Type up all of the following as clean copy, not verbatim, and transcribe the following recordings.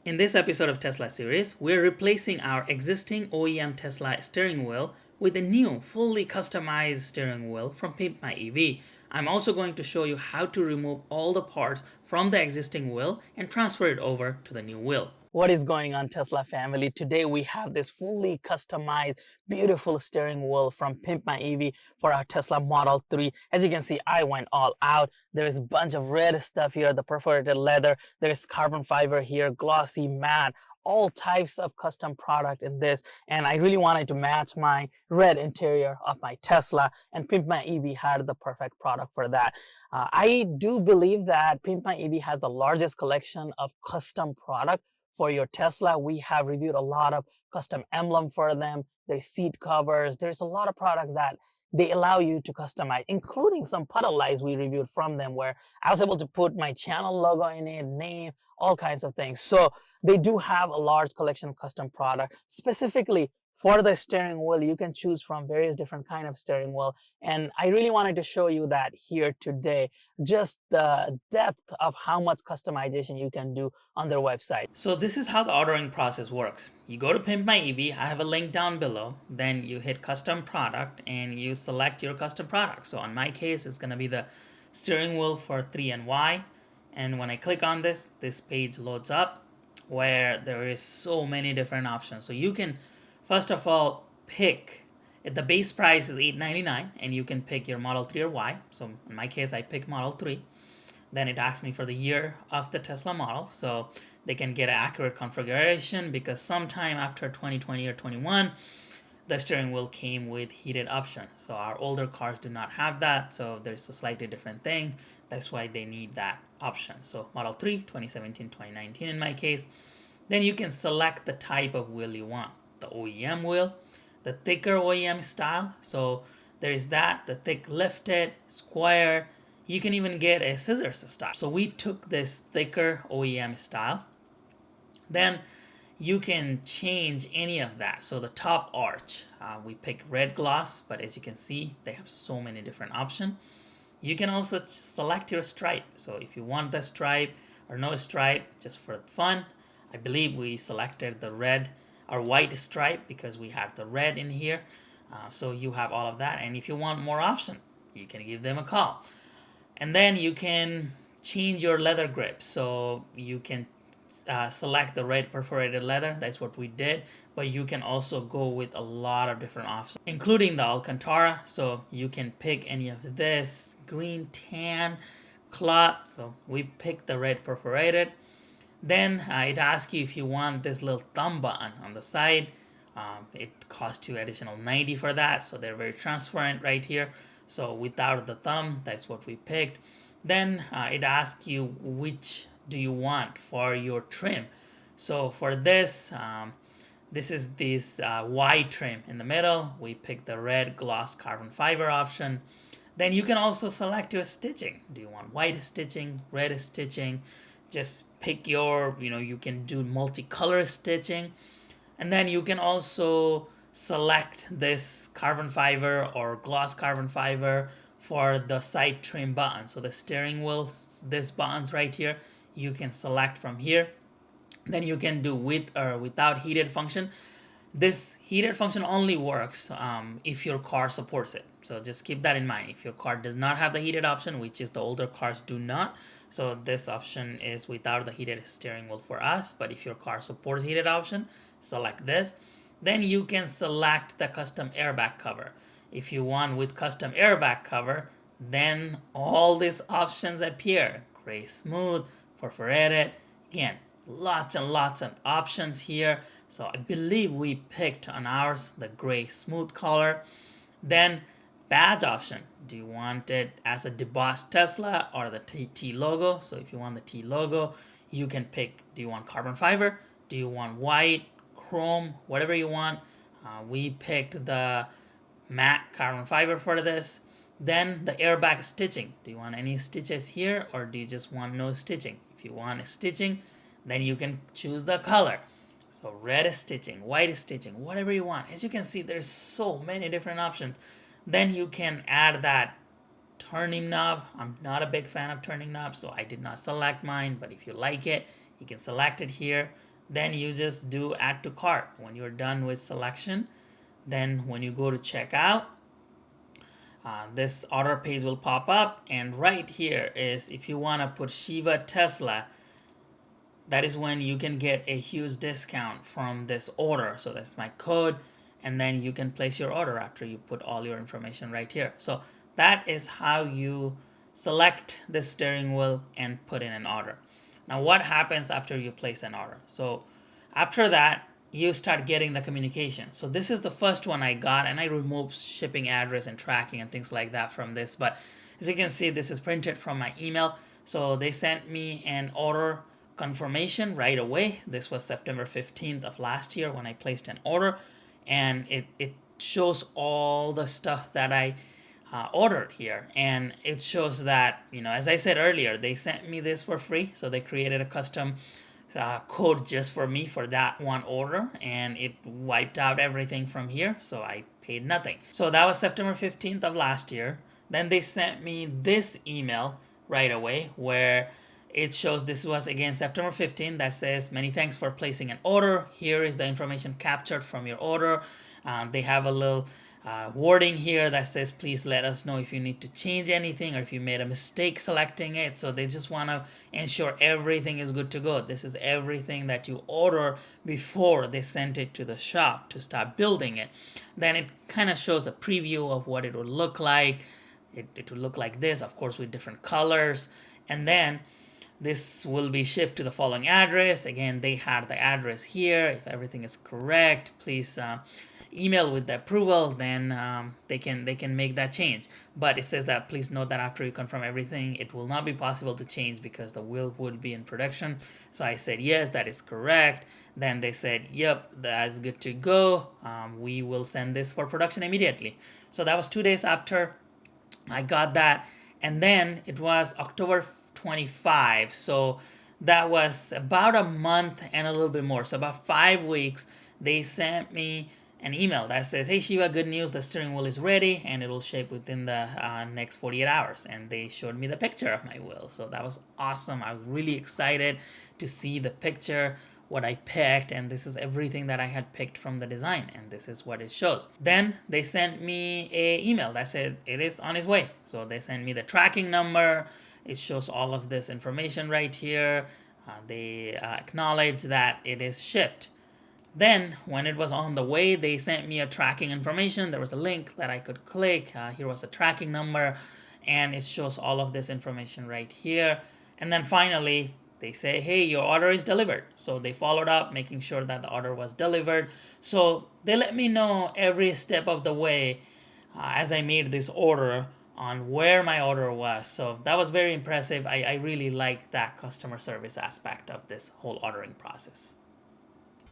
In this episode of Tesla series, we're replacing our existing OEM Tesla steering wheel with a new, fully customized steering wheel from Pimp My EV. I'm also going to show you how to remove all the parts from the existing wheel and transfer it over to the new wheel. What is going on, Tesla family? Today we have this fully customized, beautiful steering wheel from Pimp My EV for our Tesla Model 3. As you can see, I went all out. There is a bunch of red stuff here, the perforated leather. There's carbon fiber here, glossy, matte, all types of custom product in this. And I really wanted to match my red interior of my Tesla, and Pimp My EV had the perfect product for that. I do believe that Pimp My EV has the largest collection of custom product for your Tesla. We have reviewed a lot of custom emblem for them. There's seat covers. There's a lot of product that they allow you to customize, including some puddle lights we reviewed from them where I was able to put my channel logo in it, name, all kinds of things. So they do have a large collection of custom product. Specifically for the steering wheel, you can choose from various different kind of steering wheel. And I really wanted to show you that here today, just the depth of how much customization you can do on their website. So this is how the ordering process works. You go to Pimp My EV, I have a link down below, then you hit custom product and you select your custom product. So in my case, it's gonna be the steering wheel for 3NY. And when I click on this page loads up where there is so many different options. So you can, first of all, pick, the base price is $899 and you can pick your Model 3 or Y. So in my case, I picked Model 3. Then it asks me for the year of the Tesla model, so they can get an accurate configuration, because sometime after 2020 or 21, the steering wheel came with heated option. So our older cars do not have that, so there's a slightly different thing. That's why they need that option. So Model 3, 2017, 2019 in my case. Then you can select the type of wheel you want. The OEM wheel, the thicker OEM style. So there's that, the thick lifted, square. You can even get a scissors style. So we took this thicker OEM style. Then you can change any of that. So the top arch, we picked red gloss, but as you can see, they have so many different options. You can also select your stripe. So if you want the stripe or no stripe, just for fun, I believe we selected the red or white stripe because we have the red in here. So you have all of that. And if you want more option, you can give them a call. And then you can change your leather grip. So you can select the red perforated leather. That's what we did. But you can also go with a lot of different options, including the Alcantara. So you can pick any of this, green, tan, cloth. So we picked the red perforated. Then it asks you if you want this little thumb button on the side. It costs you additional $90 for that. So they're very transparent right here. So without the thumb, that's what we picked. Then it asks you which do you want for your trim. So for this, this is this white trim in the middle. We picked the red gloss carbon fiber option. Then you can also select your stitching. Do you want white stitching, red stitching? Just pick your, you can do multicolor stitching. And then you can also select this carbon fiber or gloss carbon fiber for the side trim button. So the steering wheel, this buttons right here, you can select from here. Then you can do with or without heated function. This heated function only works if your car supports it. So just keep that in mind. If your car does not have the heated option, which is the older cars do not, so this option is without the heated steering wheel for us. But if your car supports heated option, select this. Then you can select the custom airbag cover. If you want with custom airbag cover, then all these options appear. Gray smooth, perforated. Again, lots and lots of options here. So I believe we picked on ours the gray smooth color. Then badge option. Do you want it as a debossed Tesla or the T logo? So if you want the T logo, you can pick, do you want carbon fiber? Do you want white, chrome, whatever you want? We picked the matte carbon fiber for this. Then the airbag stitching. Do you want any stitches here or do you just want no stitching? If you want stitching, then you can choose the color. So red stitching, white stitching, whatever you want. As you can see, there's so many different options. Then you can add that turning knob. I'm not a big fan of turning knobs, so I did not select mine, but if you like it, you can select it here. then you just do add to cart. When you're done with selection, then when you go to checkout, this order page will pop up, and right here is if you want to put Shiva Tesla, that is when you can get a huge discount from this order. So that's my code, and then you can place your order after you put all your information right here. So that is how you select the steering wheel and put in an order. Now what happens after you place an order? So after that, you start getting the communication. So this is the first one I got, and I removed shipping address and tracking and things like that from this. But as you can see, this is printed from my email. So they sent me an order confirmation right away. This was September 15th of last year when I placed an order, and it shows all the stuff that I ordered here, and it shows that, as I said earlier, they sent me this for free. So they created a custom code just for me for that one order, and it wiped out everything from here, so I paid nothing. So that was September 15th of last year. Then they sent me this email right away where it shows this was again September 15th, that says many thanks for placing an order. Here is the information captured from your order. They have a little wording here that says please let us know if you need to change anything or if you made a mistake selecting it. So they just want to ensure everything is good to go. This is everything that you order before they sent it to the shop to start building it. Then it kind of shows a preview of what it would look like. It would look like this, of course, with different colors. And then this will be shipped to the following address. Again, they had the address here. If everything is correct, please email with the approval. Then they can make that change. But it says that please note that after you confirm everything, it will not be possible to change because the wheel would be in production. So I said yes, that is correct. Then they said yep, that's good to go. We will send this for production immediately. So that was 2 days after I got that, and then it was October 25. So that was about a month and a little bit more. So about 5 weeks, they sent me an email that says, hey Shiva, good news, the steering wheel is ready and it will ship within the next 48 hours. And they showed me the picture of my wheel. So that was awesome. I was really excited to see the picture, what I picked, and this is everything that I had picked from the design, and this is what it shows. Then they sent me a email that said it is on its way. So they sent me the tracking number. It shows all of this information right here. They acknowledge that it is shipped. Then when it was on the way, they sent me a tracking information. There was a link that I could click. Here was a tracking number, and it shows all of this information right here. And then finally, they say, hey, your order is delivered. So they followed up, making sure that the order was delivered. So they let me know every step of the way as I made this order on where my order was. So that was very impressive. I really like that customer service aspect of this whole ordering process.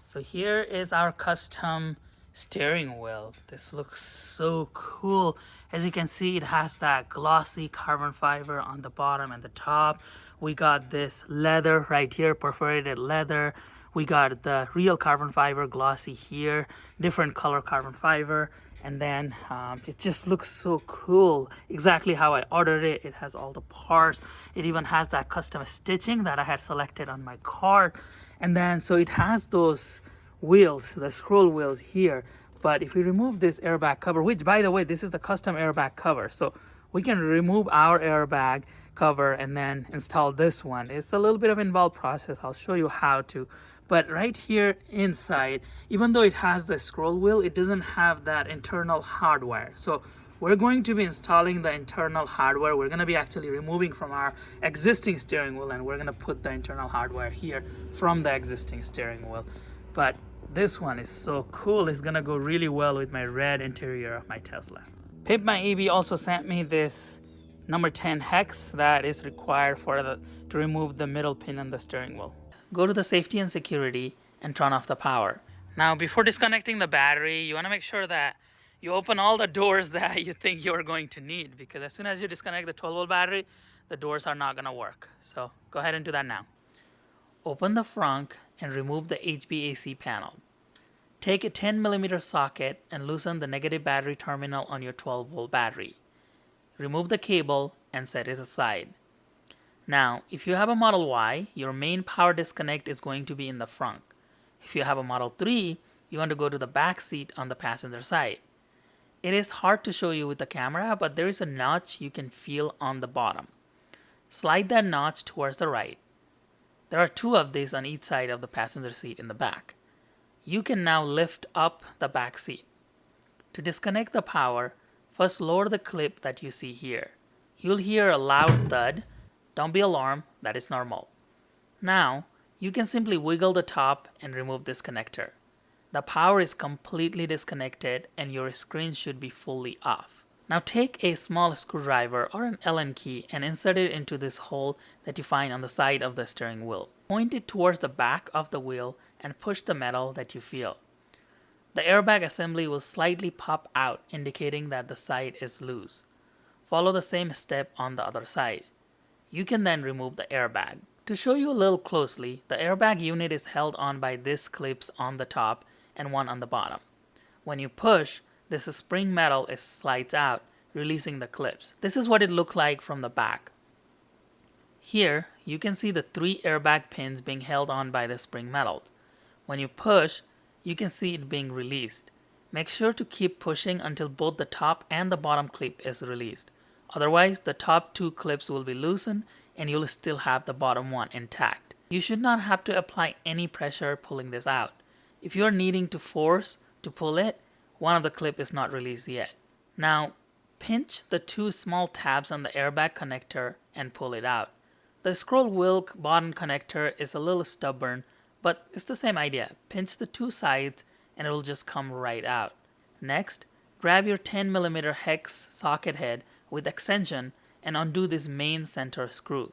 So here is our custom steering wheel. This looks so cool. As you can see, it has that glossy carbon fiber on the bottom and the top. We got this leather right here, perforated leather. We got the real carbon fiber glossy here, different color carbon fiber. And then it just looks so cool, exactly how I ordered it. It has all the parts. It even has that custom stitching that I had selected on my cart. And then so it has those wheels, the scroll wheels here. But if we remove this airbag cover, which by the way, this is the custom airbag cover, so we can remove our airbag cover and then install this one. It's a little bit of an involved process. I'll show you how to. But right here inside, even though it has the scroll wheel, it doesn't have that internal hardware. So we're going to be installing the internal hardware. We're going to be actually removing from our existing steering wheel, and we're going to put the internal hardware here from the existing steering wheel. But this one is so cool. It's going to go really well with my red interior of my Tesla. Pimp My EV also sent me this number 10 hex that is required to remove the middle pin on the steering wheel. Go to the safety and security and turn off the power. Now, before disconnecting the battery, you want to make sure that you open all the doors that you think you're going to need, because as soon as you disconnect the 12-volt battery, the doors are not going to work. So go ahead and do that now. Open the frunk and remove the HVAC panel. Take a 10mm socket and loosen the negative battery terminal on your 12-volt battery. Remove the cable and set it aside. Now, if you have a Model Y, your main power disconnect is going to be in the front. If you have a Model 3, you want to go to the back seat on the passenger side. It is hard to show you with the camera, but there is a notch you can feel on the bottom. Slide that notch towards the right. There are two of these on each side of the passenger seat in the back. You can now lift up the back seat. To disconnect the power, first lower the clip that you see here. You'll hear a loud thud. Don't be alarmed, that is normal. Now, you can simply wiggle the top and remove this connector. The power is completely disconnected and your screen should be fully off. Now take a small screwdriver or an Allen key and insert it into this hole that you find on the side of the steering wheel. Point it towards the back of the wheel and push the metal that you feel. The airbag assembly will slightly pop out, indicating that the side is loose. Follow the same step on the other side. You can then remove the airbag. To show you a little closely, the airbag unit is held on by these clips on the top and one on the bottom. When you push, this spring metal slides out, releasing the clips. This is what it looks like from the back. Here, you can see the 3 airbag pins being held on by the spring metals. When you push, you can see it being released. Make sure to keep pushing until both the top and the bottom clip is released. Otherwise, the top 2 clips will be loosened and you'll still have the bottom one intact. You should not have to apply any pressure pulling this out. If you are needing to force to pull it, one of the clip is not released yet. Now, pinch the 2 small tabs on the airbag connector and pull it out. The scroll wheel button connector is a little stubborn, but it's the same idea. Pinch the 2 sides and it will just come right out. Next, grab your 10mm hex socket head with extension and undo this main center screw.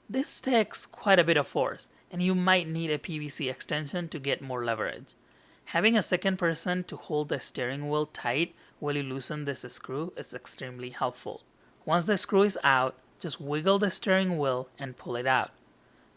This takes quite a bit of force and you might need a PVC extension to get more leverage. Having a second person to hold the steering wheel tight while you loosen this screw is extremely helpful. Once the screw is out, just wiggle the steering wheel and pull it out.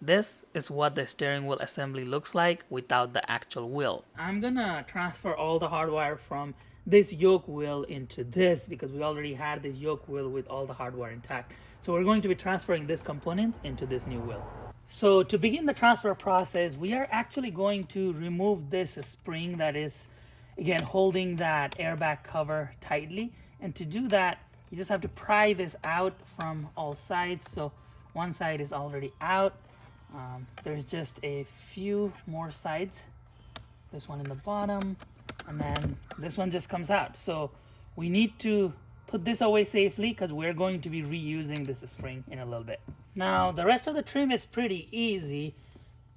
This is what the steering wheel assembly looks like without the actual wheel. I'm gonna transfer all the hardware from this yoke wheel into this because we already had this yoke wheel with all the hardware intact. So we're going to be transferring this component into this new wheel. So to begin the transfer process, we are actually going to remove this spring that is, again, holding that airbag cover tightly. And to do that, you just have to pry this out from all sides. So one side is already out. There's just a few more sides. This one in the bottom, and then this one just comes out. So we need to put this away safely because we're going to be reusing this spring in a little bit. Now the rest of the trim is pretty easy.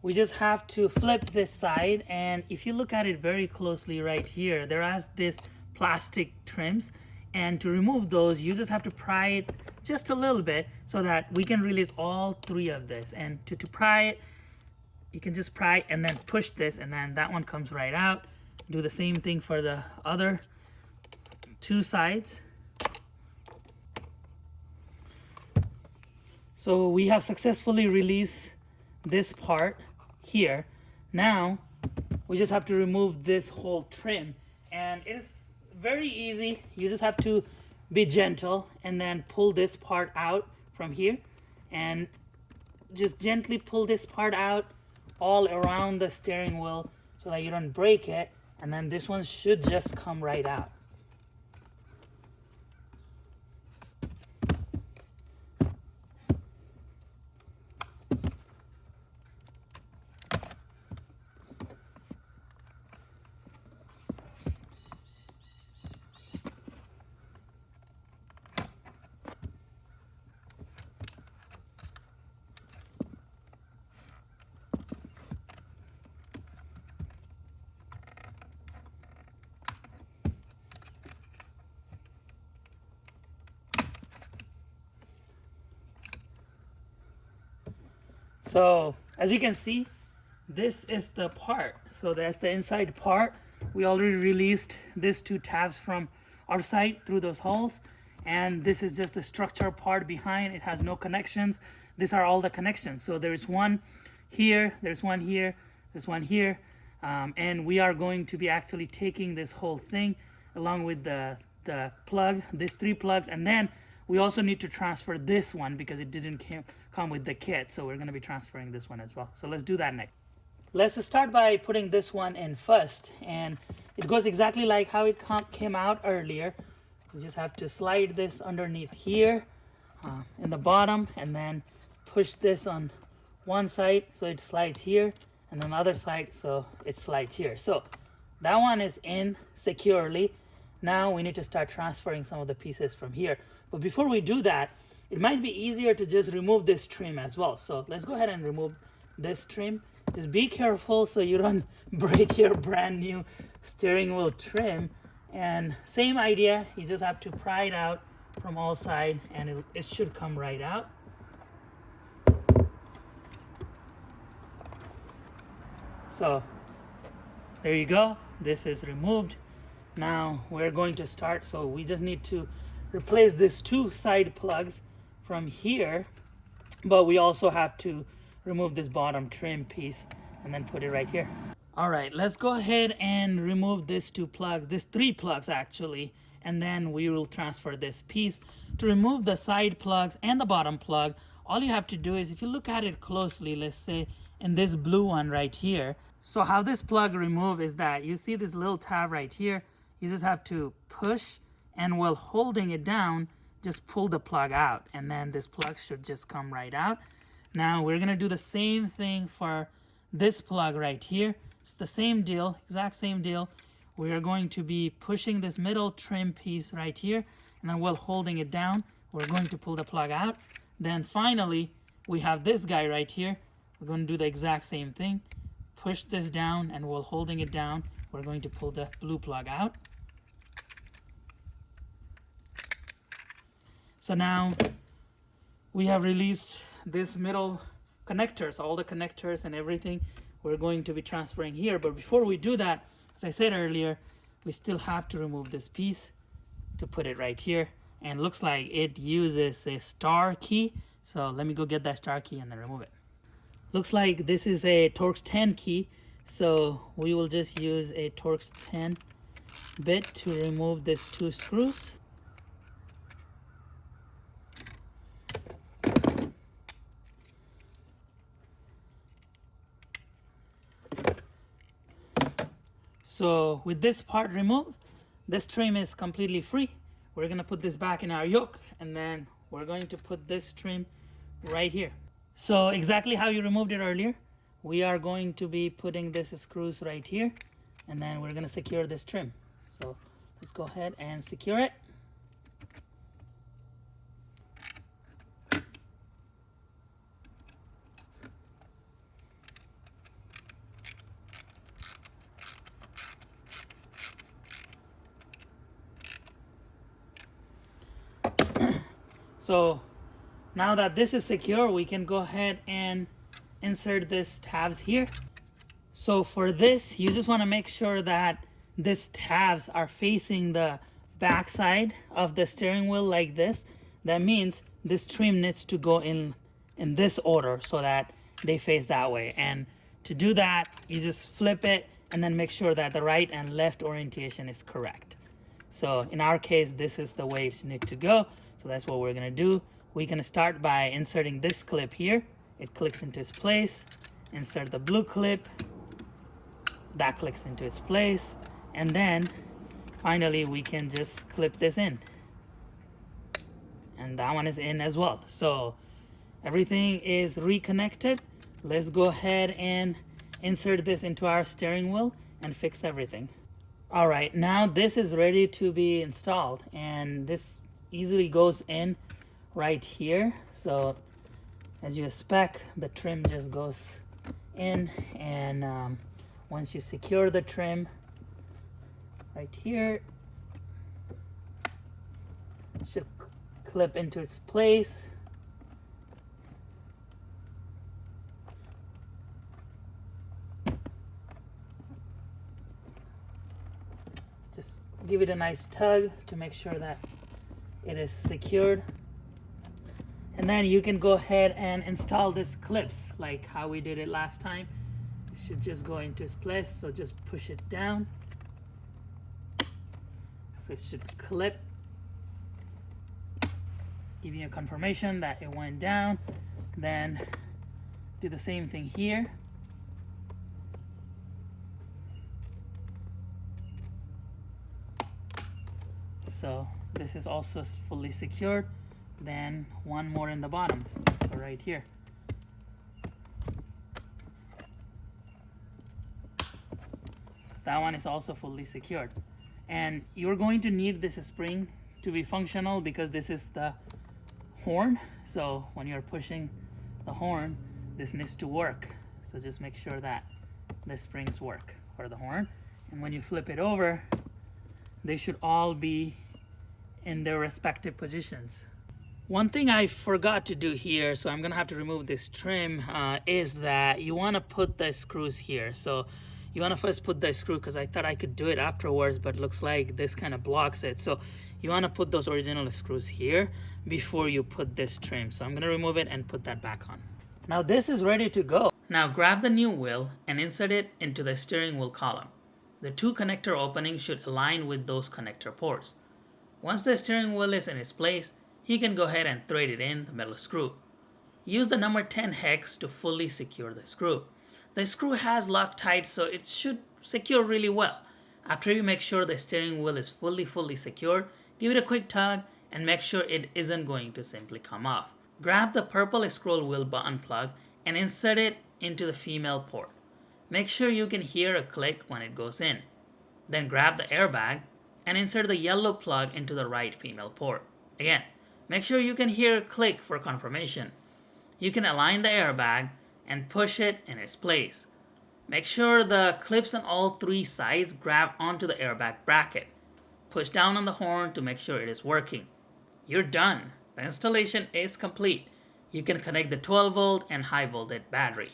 We just have to flip this side, and if you look at it very closely right here, there is this plastic trims, and to remove those you just have to pry it just a little bit so that we can release all 3 of this. And to pry it, you can just pry and then push this, and then that one comes right out. Do the same thing for the other 2 sides. So we have successfully released this part here. Now we just have to remove this whole trim, and it is very easy. You just have to be gentle and then pull this part out from here, and just gently pull this part out all around the steering wheel so that you don't break it, and then this one should just come right out. So as you can see, this is the part. So that's the inside part. We already released these 2 tabs from our side through those holes, and this is just the structure part behind. It has no connections. These are all the connections. So there's one here, there's one here, there's one here, and we are going to be actually taking this whole thing along with the plug, these 3 plugs, and then we also need to transfer this one because it didn't come with the kit. So we're going to be transferring this one as well. So let's do that next. let's start by putting this one in first, and it goes exactly like how it came out earlier. You just have to slide this underneath here in the bottom, and then push this on one side so it slides here, and then the other side so it slides here. So that one is in securely. Now we need to start transferring some of the pieces from here. But before we do that, it might be easier to just remove this trim as well. So let's go ahead and remove this trim. Just be careful so you don't break your brand new steering wheel trim. And same idea, you just have to pry it out from all sides, and it should come right out. So there you go, this is removed. Now we're going to start, so we just need to replace these two side plugs from here, but we also have to remove this bottom trim piece and then put it right here. All right, let's go ahead and remove these two plugs, these three plugs actually, and then we will transfer this piece. To remove the side plugs and the bottom plug, all you have to do is, if you look at it closely, let's say in this blue one right here. So how this plug remove is that you see this little tab right here, you just have to push, and while holding it down, just pull the plug out, and then this plug should just come right out. Now we're gonna do the same thing for this plug right here. It's the same deal, exact same deal. We are going to be pushing this middle trim piece right here, and then while holding it down, we're going to pull the plug out. Then finally, we have this guy right here. We're going to do the exact same thing. Push this down, and while holding it down, we're going to pull the blue plug out. So now we have released this middle connectors, all the connectors and everything we're going to be transferring here. But before we do that, as I said earlier, we still have to remove this piece to put it right here. And looks like it uses a star key. So let me go get that star key and then remove it. Looks like this is a Torx 10 key. So we will just use a Torx 10 bit to remove these two screws. So with this part removed, this trim is completely free. We're gonna put this back in our yoke, and then we're going to put this trim right here. So exactly how you removed it earlier, we are going to be putting this screws right here, and then we're gonna secure this trim. So let's go ahead and secure it. So now that this is secure, we can go ahead and insert this tabs here. So for this, you just want to make sure that these tabs are facing the back side of the steering wheel like this. That means this trim needs to go in this order so that they face that way. And to do that, you just flip it and then make sure that the right and left orientation is correct. So in our case, this is the way it needs to go. So that's what we're gonna do. We're gonna start by inserting this clip here. It clicks into its place. Insert the blue clip. That clicks into its place. And then finally we can just clip this in. And that one is in as well. So everything is reconnected. Let's go ahead and insert this into our steering wheel and fix everything. All right, now this is ready to be installed, and this easily goes in right here. So as you expect, the trim just goes in, and once you secure the trim right here, it should clip into its place. Just give it a nice tug to make sure that it is secured. And then you can go ahead and install these clips like how we did it last time. It should just go into its place, so just push it down. So it should clip, give you a confirmation that it went down. Then do the same thing here. So this is also fully secured. Then one more in the bottom, so right here. That one is also fully secured. And you're going to need this spring to be functional because this is the horn. So when you're pushing the horn, this needs to work. So just make sure that the springs work for the horn. And when you flip it over, they should all be in their respective positions. One thing I forgot to do here, so I'm gonna have to remove this trim, is that you wanna put the screws here. So you wanna first put the screw, because I thought I could do it afterwards, but it looks like this kind of blocks it. So you wanna put those original screws here before you put this trim. So I'm gonna remove it and put that back on. Now this is ready to go. Now grab the new wheel and insert it into the steering wheel column. The two connector openings should align with those connector ports. Once the steering wheel is in its place, you can go ahead and thread it in the metal screw. Use the number 10 hex to fully secure the screw. The screw has Loctite, so it should secure really well. After you make sure the steering wheel is fully secured, give it a quick tug and make sure it isn't going to simply come off. Grab the purple scroll wheel button plug and insert it into the female port. Make sure you can hear a click when it goes in. Then grab the airbag and insert the yellow plug into the right female port. Again, make sure you can hear a click for confirmation. You can align the airbag and push it in its place. Make sure the clips on all three sides grab onto the airbag bracket. Push down on the horn to make sure it is working. You're done. The installation is complete. You can connect the 12-volt and high voltage battery.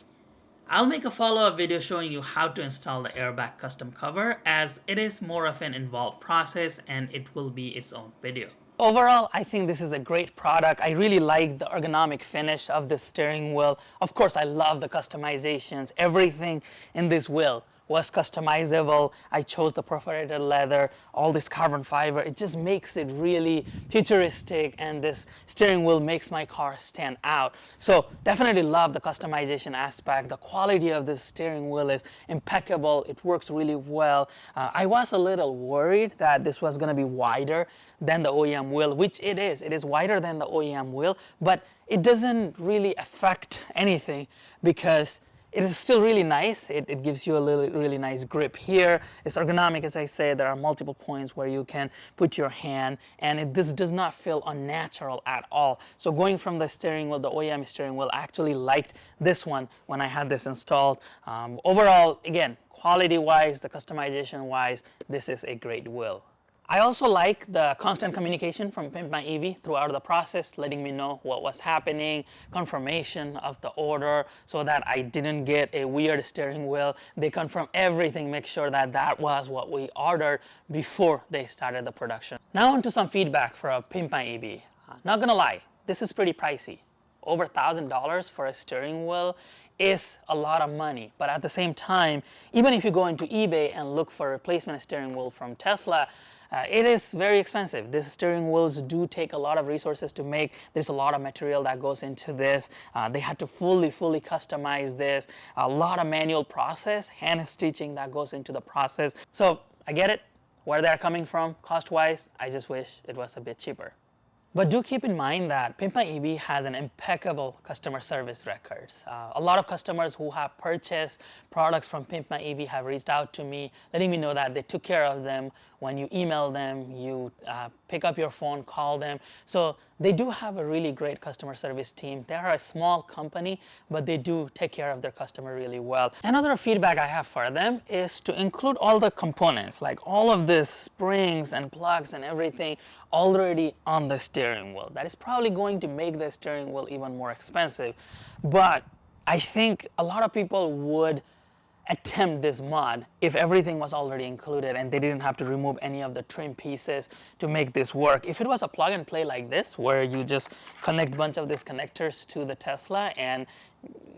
I'll make a follow-up video showing you how to install the airbag custom cover, as it is more of an involved process and it will be its own video. Overall, I think this is a great product. I really like the ergonomic finish of this steering wheel. Of course, I love the customizations. Everything in this wheel was customizable. I chose the perforated leather, all this carbon fiber. It just makes it really futuristic, and this steering wheel makes my car stand out. So definitely love the customization aspect. The quality of this steering wheel is impeccable. It works really well. I was a little worried that this was gonna be wider than the OEM wheel, which it is. It is wider than the OEM wheel, but it doesn't really affect anything because it is still really nice. It gives you a really nice grip here. It's ergonomic, as I said. There are multiple points where you can put your hand, and this does not feel unnatural at all. So going from the steering wheel, the OEM steering wheel, I actually liked this one when I had this installed. Overall, again, quality-wise, the customization-wise, this is a great wheel. I also like the constant communication from Pimp My EV throughout the process, letting me know what was happening, confirmation of the order so that I didn't get a weird steering wheel. They confirm everything, make sure that that was what we ordered before they started the production. Now on to some feedback for Pimp My EV. Not gonna lie, this is pretty pricey. Over $1,000 for a steering wheel is a lot of money, but at the same time, even if you go into eBay and look for a replacement steering wheel from Tesla, it is very expensive. These steering wheels do take a lot of resources to make. There's a lot of material that goes into this. They had to fully customize this. A lot of manual process, hand stitching that goes into the process. So I get it, where they're coming from cost-wise. I just wish it was a bit cheaper. But do keep in mind that Pimp My EV has an impeccable customer service records. A lot of customers who have purchased products from Pimp My EV have reached out to me, letting me know that they took care of them. When you email them, you pick up your phone, call them. So they do have a really great customer service team. They are a small company, but they do take care of their customer really well. Another feedback I have for them is to include all the components, like all of this springs and plugs and everything already on the steering wheel. That is probably going to make the steering wheel even more expensive. But I think a lot of people would attempt this mod if everything was already included and they didn't have to remove any of the trim pieces to make this work. If it was a plug and play like this, where you just connect a bunch of these connectors to the Tesla and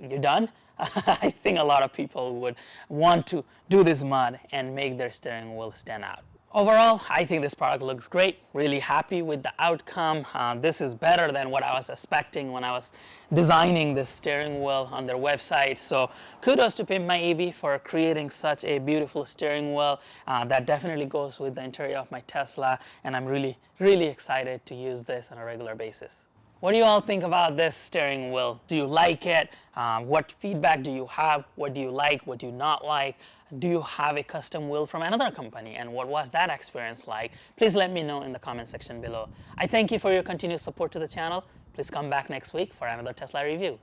you're done, I think a lot of people would want to do this mod and make their steering wheel stand out. Overall, I think this product looks great. Really happy with the outcome. This is better than what I was expecting when I was designing this steering wheel on their website. So kudos to Pimp My EV for creating such a beautiful steering wheel that definitely goes with the interior of my Tesla. And I'm really excited to use this on a regular basis. What do you all think about this steering wheel? Do you like it? What feedback do you have? What do you like? What do you not like? Do you have a custom wheel from another company? And what was that experience like? Please let me know in the comment section below. I thank you for your continued support to the channel. Please come back next week for another Tesla review.